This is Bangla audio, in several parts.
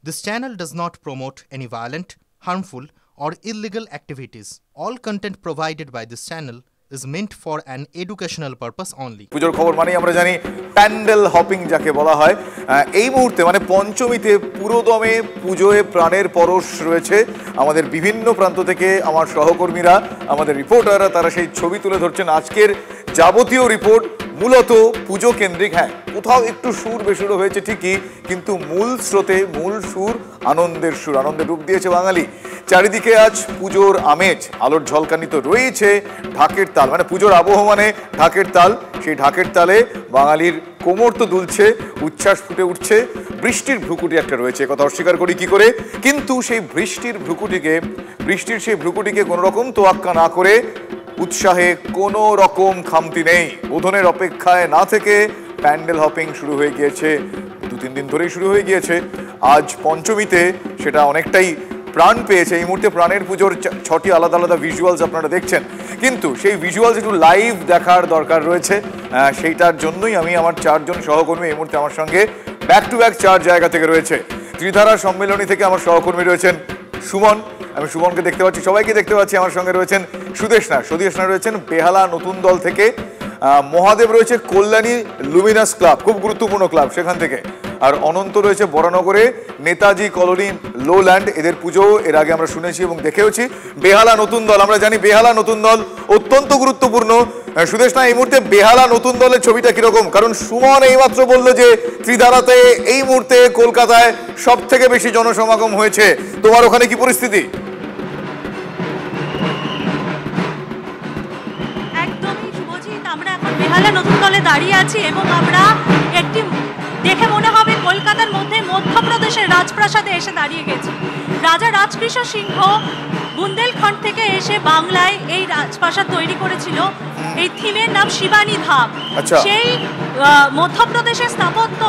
This channel does not promote any violent, harmful, or illegal activities. All content provided by this channel is meant for an educational purpose only. পুজোর খবর মানে আমরা জানি প্যান্ডেল হপিং যাকে বলা হয়। এই মুহূর্তে মানে পঞ্চমীতে পুরোদমে পুজোয় প্রাণের পরশ রয়েছে। আমাদের বিভিন্ন প্রান্ত থেকে আমার সহকর্মীরা, আমাদের রিপোর্টাররা তারা সেই ছবি তুলে ধরছেন। আজকের যাবতীয় রিপোর্ট মূলত পুজো কেন্দ্রিক। হ্যাঁ, কোথাও একটু সুর বেসুরো হয়েছে ঠিকই, কিন্তু মূল স্রোতে মূল সুর আনন্দের সুর। আনন্দে ডুব দিয়েছে বাঙালি। চারিদিকে আজ পুজোর আমেজ, আলোর ঝলকানি তো রয়েছে। ঢাকের তাল মানে পুজোর আবহ মানে ঢাকের তাল। সেই ঢাকের তালে বাঙালির কোমর তো দুলছে, উচ্ছ্বাস ফুটে উঠছে। বৃষ্টির ভ্রুকুটি একটা রয়েছে, কথা অস্বীকার করি কি করে, কিন্তু সেই বৃষ্টির সেই ভ্রুকুটিকে কোনো রকম তোয়াক্কা না করে উৎসাহে কোনো রকম খামতি নেই। বোধনের অপেক্ষায় না থেকে প্যান্ডেল হপিং শুরু হয়ে গিয়েছে, 2-3 দিন ধরেই শুরু হয়ে গিয়েছে। আজ পঞ্চমীতে সেটা অনেকটাই প্রাণ পেয়েছে। এই মুহূর্তে প্রাণের পুজোর 6টি আলাদা আলাদা ভিজুয়ালস আপনারা দেখছেন, কিন্তু সেই ভিজুয়ালস একটু লাইভ দেখার দরকার রয়েছে। সেইটার জন্যই আমি আমার 4 জন সহকর্মী এই মুহূর্তে আমার সঙ্গে ব্যাক টু ব্যাক 4 জায়গা থেকে রয়েছে। ত্রিধারা সম্মেলনী থেকে আমার সহকর্মী রয়েছেন সুমন, আমি সুমনকে দেখতে পাচ্ছি, সবাইকে দেখতে পাচ্ছি। আমার সঙ্গে রয়েছেন সুদেশনা রয়েছেন বেহালা নতুন দল থেকে, মহাদেব রয়েছে কল্যাণী লুমিনাস ক্লাব, খুব গুরুত্বপূর্ণ ক্লাব সেখান থেকে, আর অনন্ত রয়েছে বরানগরে নেতাজি কলোনি লোল্যান্ড। এদের পুজো এর আগে আমরা শুনেছি এবং দেখেওছি। বেহালা নতুন দল, আমরা জানি বেহালা নতুন দল অত্যন্ত গুরুত্বপূর্ণ। সুদেশনা, এই মুহূর্তে বেহালা নতুন দলের ছবিটা কিরকম? কারণ সুমন এইমাত্র বললো যে ত্রিধারাতে এই মুহূর্তে কলকাতায় সব থেকে বেশি জনসমাগম হয়েছে। তোমার ওখানে কি পরিস্থিতি? আমরা এখন বেহালা নতুন দলে দাঁড়িয়ে আছি এবং আমরা একটি দেখে মনে হবে কলকাতার মধ্যে মধ্যপ্রদেশের রাজপ্রাসাদে এসে দাঁড়িয়ে গেছি। রাজা রাজকৃষ্ণ সিংহ বুন্দেলখণ্ড থেকে এসে বাংলায় এই রাজপ্রাসাদ তৈরি করেছিল। এই থিমের নাম শিবানী ধাম। সেই মধ্যপ্রদেশের স্থাপত্য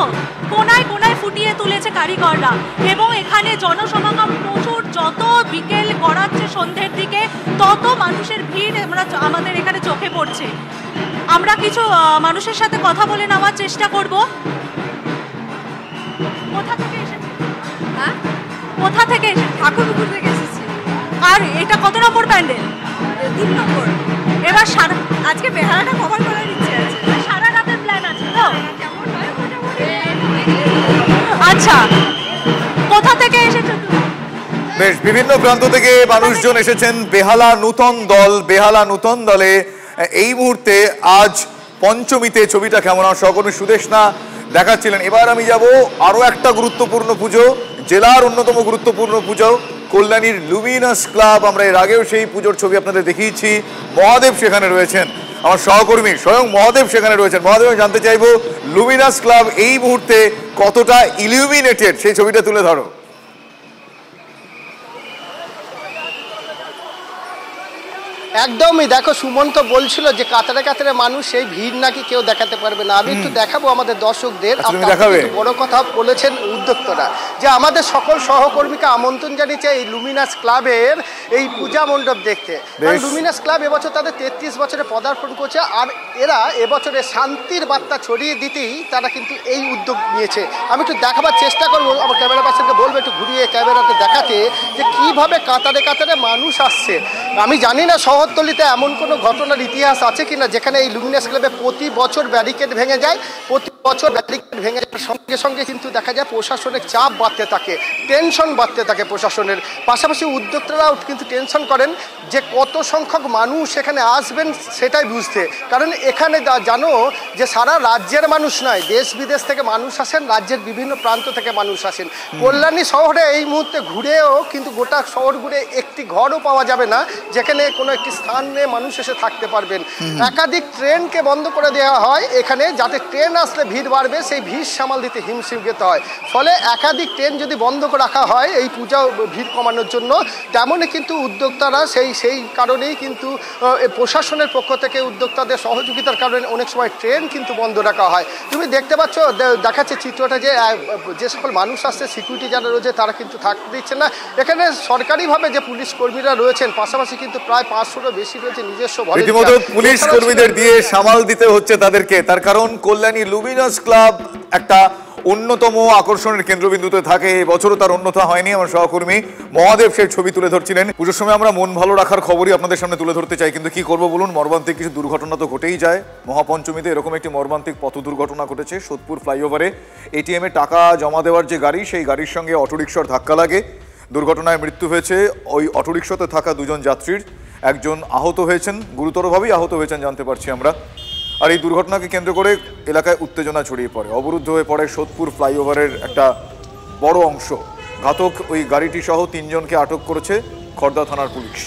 কোনায় কোনায় ফুটিয়ে তুলেছে কারিগররা এবং এখানে জনসমাগম প্রচুর। যত বিকেল গড়াচ্ছে সন্ধ্যের দিকে তত মানুষের ভিড় আমাদের এখানে চোখে পড়ছে। আমরা কিছু মানুষের সাথে কথা বলে নেওয়ার চেষ্টা করব। কোথা থেকে এসেছে? হ্যাঁ, কোথা থেকে এসেছে? ঠাকুরপুকুর থেকে এসেছি। আর এটা কত নম্বর প্যান্ডেল? 3 নম্বর। এবার আজকে বেহালাটা কভার করার ইচ্ছে আছে, সারা রাতের প্ল্যান আছে তো? কেমন হয় মোটামুটি? আচ্ছা, কোথা থেকে এসেছো তুমি? বেশ, বিভিন্ন প্রান্ত থেকে মানুষজন এসেছেন। বেহালা নূতন দলে এই মুহূর্তে আজ পঞ্চমীতে ছবিটা কেমন আমার সহকর্মী সুদেশনা দেখাচ্ছিলেন। এবার আমি যাব আরো একটা গুরুত্বপূর্ণ পুজো, জেলার অন্যতম গুরুত্বপূর্ণ পুজো কল্যাণীর লুমিনাস ক্লাব। আমরা এর আগেও সেই পুজোর ছবি আপনাদের দেখিয়েছি। মহাদেব সেখানে রয়েছেন, আমার সহকর্মী স্বয়ং মহাদেব সেখানে রয়েছেন। মহাদেব, আমি জানতে চাইবো লুমিনাস ক্লাব এই মুহূর্তে কতটা ইলুমিনেটেড, সেই ছবিটা তুলে ধরো। একদমই, দেখো সুমন তো বলছিল যে কাতারে কাতারে মানুষ, সেই ভিড় নাকি কেউ দেখাতে পারবে না। আমি একটু দেখাবো আমাদের দর্শকদের। বড় কথা বলেছেন উদ্যোক্তারা যে আমাদের সকল সহকর্মীকে আমন্ত্রণ জানিয়েছে এই লুমিনাস ক্লাবের এই পূজা মণ্ডপ দেখতে। লুমিনাস ক্লাব এবছর তাদের 33 বছরে পদার্পণ করছে, আর এরা এবছরে শান্তির বার্তা ছড়িয়ে দিতেই তারা কিন্তু এই উদ্যোগ নিয়েছে। আমি একটু দেখাবার চেষ্টা করবো, আমার ক্যামেরা পার্সনকে বলবো একটু ঘুরিয়ে ক্যামেরাতে দেখাতে যে কিভাবে কাতারে কাতারে মানুষ আসছে। আমি জানি না শহরতলিতে এমন কোনো ঘটনার ইতিহাস আছে কিনা যেখানে এই লুমিনাস ক্লাবে প্রতি বছর ব্যারিকেড ভেঙে যায়। প্রতি বছর ব্যারিকেড ভেঙে যাওয়ার সঙ্গে সঙ্গে কিন্তু দেখা যায় প্রশাসনের চাপ বাড়তে থাকে, টেনশন বাড়তে থাকে প্রশাসনের। পাশাপাশি উদ্যোক্তারাও কিন্তু টেনশন করেন যে কত সংখ্যক মানুষ এখানে আসবেন সেটাই বুঝতে। কারণ এখানে জানো যে সারা রাজ্যের মানুষ নয়, দেশ বিদেশ থেকে মানুষ আসেন, রাজ্যের বিভিন্ন প্রান্ত থেকে মানুষ আসেন। কল্যাণী শহরে এই মুহূর্তে ঘুরেও কিন্তু গোটা শহর ঘুরে একটি ঘরও পাওয়া যাবে না যেখানে কোনো একটি স্থানে মানুষ এসে থাকতে পারবেন। একাধিক ট্রেনকে বন্ধ করে দেওয়া হয় এখানে, যাতে ট্রেন আসলে ভিড় বাড়বে, সেই ভিড় সামাল দিতে হিমশিম খেতে হয়। ফলে একাধিক ট্রেন যদি বন্ধ করে রাখা হয় এই পূজা ভিড় কমানোর জন্য, তেমনই কিন্তু উদ্যোক্তারা সেই কারণেই কিন্তু প্রশাসনের পক্ষ থেকে উদ্যোক্তাদের সহযোগিতার কারণে অনেক সময় ট্রেন কিন্তু বন্ধ রাখা হয়। তুমি দেখতে পাচ্ছ, দেখাচ্ছে চিত্রটা যে সকল মানুষ আসছে, সিকিউরিটি যারা রয়েছে তারা কিন্তু থাকতে দিচ্ছে না। এখানে সরকারিভাবে যে পুলিশ কর্মীরা রয়েছেন, পাশাপাশি কিন্তু প্রায় 500-রও বেশি রয়েছে নিজস্ব রীতিমতো পুলিশ কর্মীদের দিয়ে সামাল দিতে হচ্ছে তাদেরকে। তার কারণ কল্যাণী লুমিনাস ক্লাব একটা অন্যতম আকর্ষণের কেন্দ্রবিন্দুতে থাকে, এবছরও তার অন্যথা হয়নি। আমার সহকর্মী মহাদেব সেই ছবি তুলে ধরছিলেন। পুজোর সময় আমরা মন ভালো রাখার খবরই আপনাদের সামনে তুলে ধরতে চাই, কিন্তু কি করবো বলুন, মর্মান্তিক কিছু দুর্ঘটনা তো ঘটেই যায়। মহাপঞ্চমীতে এরকম একটি মর্মান্তিক পথ দুর্ঘটনা ঘটেছে সোদপুর ফ্লাইওভারে। এটিএমে টাকা জমা দেওয়ার যে গাড়ি, সেই গাড়ির সঙ্গে অটোরিকশার ধাক্কা লাগে। দুর্ঘটনায় মৃত্যু হয়েছে ওই অটোরিকশাতে থাকা দুজন যাত্রীর। একজন আহত হয়েছেন, গুরুতরভাবেই আহত হয়েছেন জানতে পারছি আমরা। আর এই দুর্ঘটনাকে কেন্দ্র করে এলাকায় উত্তেজনা ছড়িয়ে পড়ে, অবরুদ্ধ হয়ে পড়ে সোদপুর ফ্লাইওভারের একটা বড় অংশ। ঘাতক ওই গাড়িটি সহ 3 জনকে আটক করেছে খড়দা থানার পুলিশ।